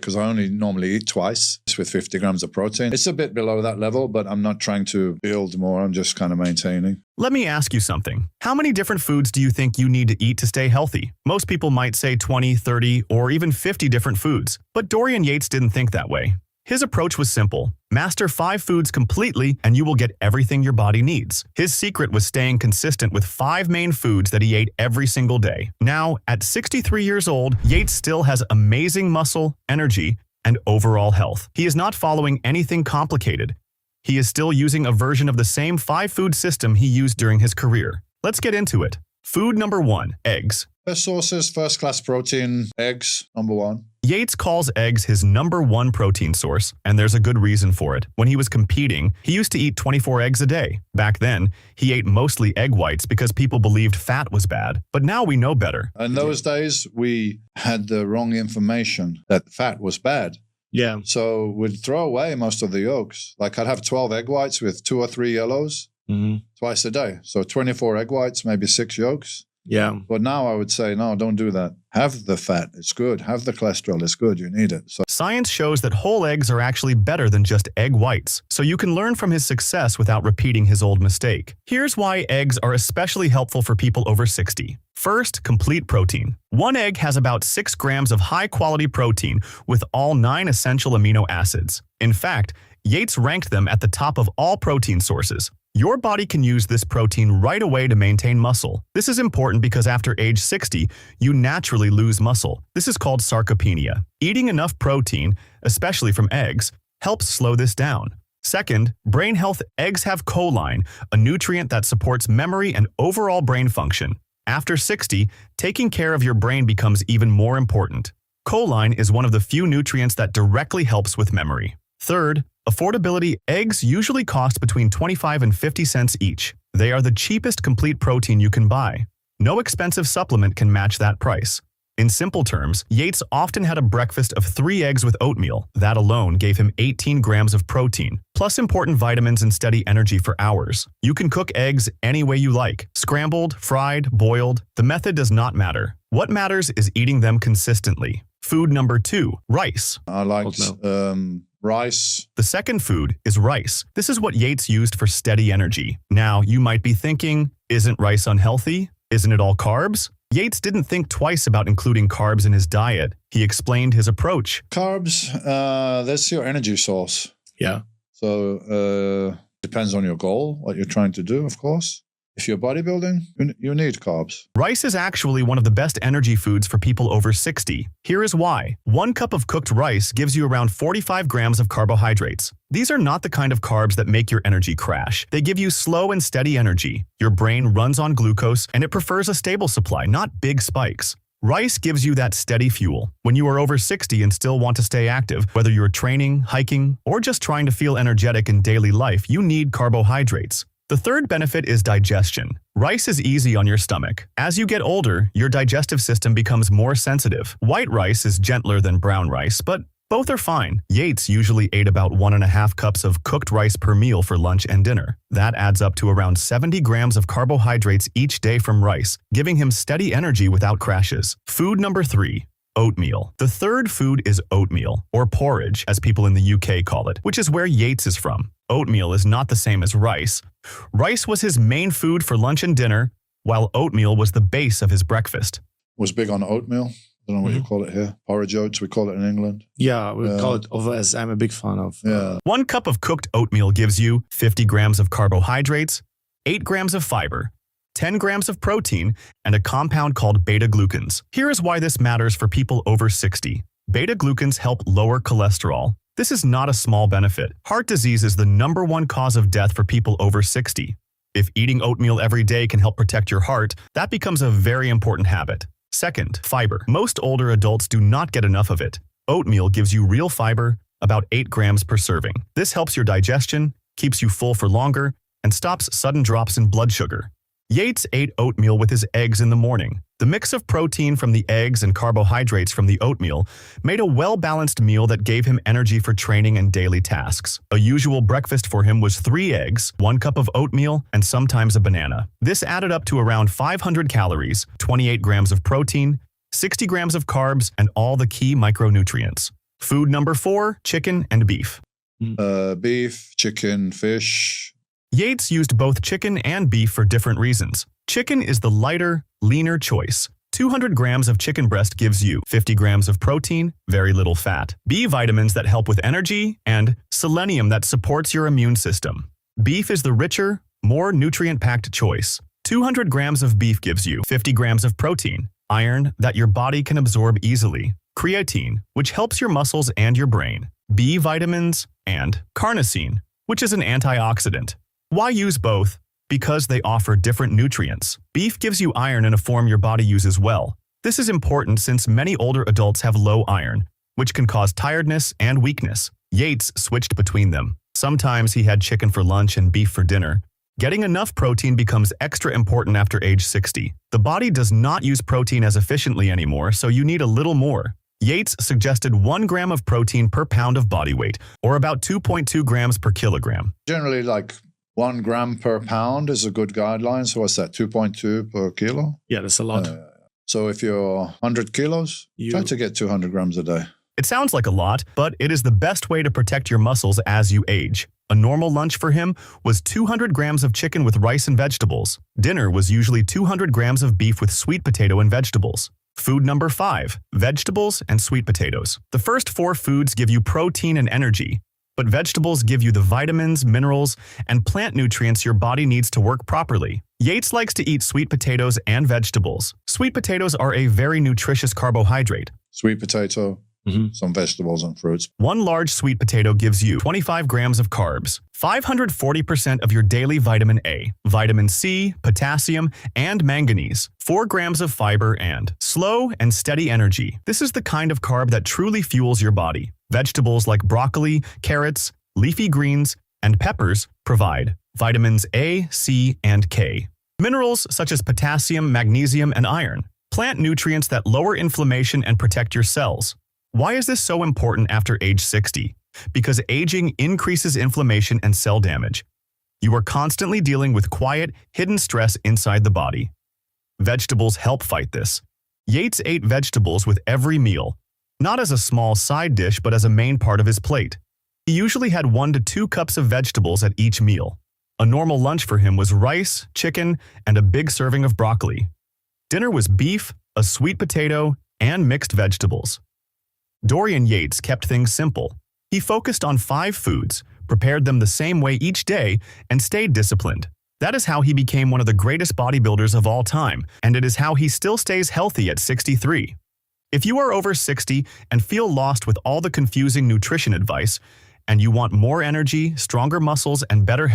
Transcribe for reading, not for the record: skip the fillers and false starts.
because I only normally eat twice with 50 grams of protein. It's a bit below that level, but I'm not trying to build more. I'm just kind of maintaining. Let me ask you something. How many different foods do you think you need to eat to stay healthy? Most people might say 20, 30, or even 50 different foods. But Dorian Yates didn't think that way. His approach was simple. Master 5 foods completely and you will get everything your body needs. His secret was staying consistent with 5 main foods that he ate every single day. Now, at 63 years old, Yates still has amazing muscle, energy, and overall health. He is not following anything complicated. He is still using a version of the same 5-food system he used during his career. Let's get into it. Food number 1, eggs. Best sources, first-class protein, eggs, number 1. Yates calls eggs his number 1 protein source, and there's a good reason for it. When he was competing, he used to eat 24 eggs a day. Back then, he ate mostly egg whites because people believed fat was bad. But now we know better. In those days, we had the wrong information that fat was bad. Yeah. So we'd throw away most of the yolks. Like I'd have 12 egg whites with 2 or 3 yellows twice a day. So 24 egg whites, maybe 6 yolks. Yeah. But now I would say, no, don't do that. Have the fat. It's good. Have the cholesterol. It's good. You need it. So science shows that whole eggs are actually better than just egg whites, so you can learn from his success without repeating his old mistake. Here's why eggs are especially helpful for people over 60. First, complete protein. 1 egg has about 6 grams of high-quality protein with all 9 essential amino acids. In fact, Yates ranked them at the top of all protein sources. Your body can use this protein right away to maintain muscle. This is important because after age 60, you naturally lose muscle. This is called sarcopenia. Eating enough protein, especially from eggs, helps slow this down. Second, brain health. Eggs have choline, a nutrient that supports memory and overall brain function. After 60, taking care of your brain becomes even more important. Choline is one of the few nutrients that directly helps with memory. Third, affordability. Eggs usually cost between 25 and 50 cents each. They are the cheapest complete protein you can buy. No expensive supplement can match that price. In simple terms, Yates often had a breakfast of 3 eggs with oatmeal. That alone gave him 18 grams of protein, plus important vitamins and steady energy for hours. You can cook eggs any way you like. Scrambled, fried, boiled. The method does not matter. What matters is eating them consistently. Food number 2, rice. I liked rice. The second food is rice. This is what Yates used for steady energy. Now, you might be thinking, isn't rice unhealthy? Isn't it all carbs? Yates didn't think twice about including carbs in his diet. He explained his approach. Carbs, that's your energy source. Yeah. So depends on your goal, what you're trying to do, of course. If you're bodybuilding, you need carbs. Rice is actually one of the best energy foods for people over 60. Here is why. 1 cup of cooked rice gives you around 45 grams of carbohydrates. These are not the kind of carbs that make your energy crash. They give you slow and steady energy. Your brain runs on glucose, and it prefers a stable supply, not big spikes. Rice gives you that steady fuel. When you are over 60 and still want to stay active, whether you're training, hiking, or just trying to feel energetic in daily life, you need carbohydrates. The third benefit is digestion. Rice is easy on your stomach. As you get older, your digestive system becomes more sensitive. White rice is gentler than brown rice, but both are fine. Yates usually ate about 1.5 cups of cooked rice per meal for lunch and dinner. That adds up to around 70 grams of carbohydrates each day from rice, giving him steady energy without crashes. Food number 3. Oatmeal. The third food is oatmeal, or porridge, as people in the UK call it, which is where Yates is from. Oatmeal is not the same as rice. Rice was his main food for lunch and dinner, while oatmeal was the base of his breakfast. Was big on oatmeal. I don't know what you call it here. Porridge oats, we call it in England. Yeah, we call it over as I'm a big fan of. 1 cup of cooked oatmeal gives you 50 grams of carbohydrates, 8 grams of fiber, 10 grams of protein, and a compound called beta-glucans. Here is why this matters for people over 60. Beta-glucans help lower cholesterol. This is not a small benefit. Heart disease is the #1 cause of death for people over 60. If eating oatmeal every day can help protect your heart, that becomes a very important habit. Second, fiber. Most older adults do not get enough of it. Oatmeal gives you real fiber, about 8 grams per serving. This helps your digestion, keeps you full for longer, and stops sudden drops in blood sugar. Yates ate oatmeal with his eggs in the morning. The mix of protein from the eggs and carbohydrates from the oatmeal made a well-balanced meal that gave him energy for training and daily tasks. A usual breakfast for him was 3 eggs, 1 cup of oatmeal, and sometimes a banana. This added up to around 500 calories, 28 grams of protein, 60 grams of carbs, and all the key micronutrients. Food number 4, chicken and beef. Beef, chicken, fish. Yates used both chicken and beef for different reasons. Chicken is the lighter, leaner choice. 200 grams of chicken breast gives you 50 grams of protein, very little fat, B vitamins that help with energy, and selenium that supports your immune system. Beef is the richer, more nutrient-packed choice. 200 grams of beef gives you 50 grams of protein, iron that your body can absorb easily, creatine, which helps your muscles and your brain, B vitamins, and carnosine, which is an antioxidant. Why use both? Because they offer different nutrients. Beef gives you iron in a form your body uses well. This is important since many older adults have low iron, which can cause tiredness and weakness. Yates switched between them. Sometimes he had chicken for lunch and beef for dinner. Getting enough protein becomes extra important after age 60. The body does not use protein as efficiently anymore, so you need a little more. Yates suggested 1 gram of protein per pound of body weight, or about 2.2 grams per kilogram. Generally, like 1 gram per pound is a good guideline. So what's that, 2.2 per kilo? Yeah, that's a lot. So if you're 100 kilos, try to get 200 grams a day. It sounds like a lot, but it is the best way to protect your muscles as you age. A normal lunch for him was 200 grams of chicken with rice and vegetables. Dinner was usually 200 grams of beef with sweet potato and vegetables. Food number 5, vegetables and sweet potatoes. The first 4 foods give you protein and energy, but vegetables give you the vitamins, minerals, and plant nutrients your body needs to work properly. Yates likes to eat sweet potatoes and vegetables. Sweet potatoes are a very nutritious carbohydrate. Sweet potato, some vegetables and fruits. 1 large sweet potato gives you 25 grams of carbs, 540% of your daily vitamin A, vitamin C, potassium, and manganese, 4 grams of fiber, and slow and steady energy. This is the kind of carb that truly fuels your body. Vegetables like broccoli, carrots, leafy greens, and peppers provide vitamins A, C, and K. Minerals such as potassium, magnesium, and iron. Plant nutrients that lower inflammation and protect your cells. Why is this so important after age 60? Because aging increases inflammation and cell damage. You are constantly dealing with quiet, hidden stress inside the body. Vegetables help fight this. Yates ate vegetables with every meal, not as a small side dish but as a main part of his plate. He usually had 1 to 2 cups of vegetables at each meal. A normal lunch for him was rice, chicken, and a big serving of broccoli. Dinner was beef, a sweet potato, and mixed vegetables. Dorian Yates kept things simple. He focused on 5 foods, prepared them the same way each day, and stayed disciplined. That is how he became one of the greatest bodybuilders of all time, and it is how he still stays healthy at 63. If you are over 60 and feel lost with all the confusing nutrition advice, and you want more energy, stronger muscles, and better health,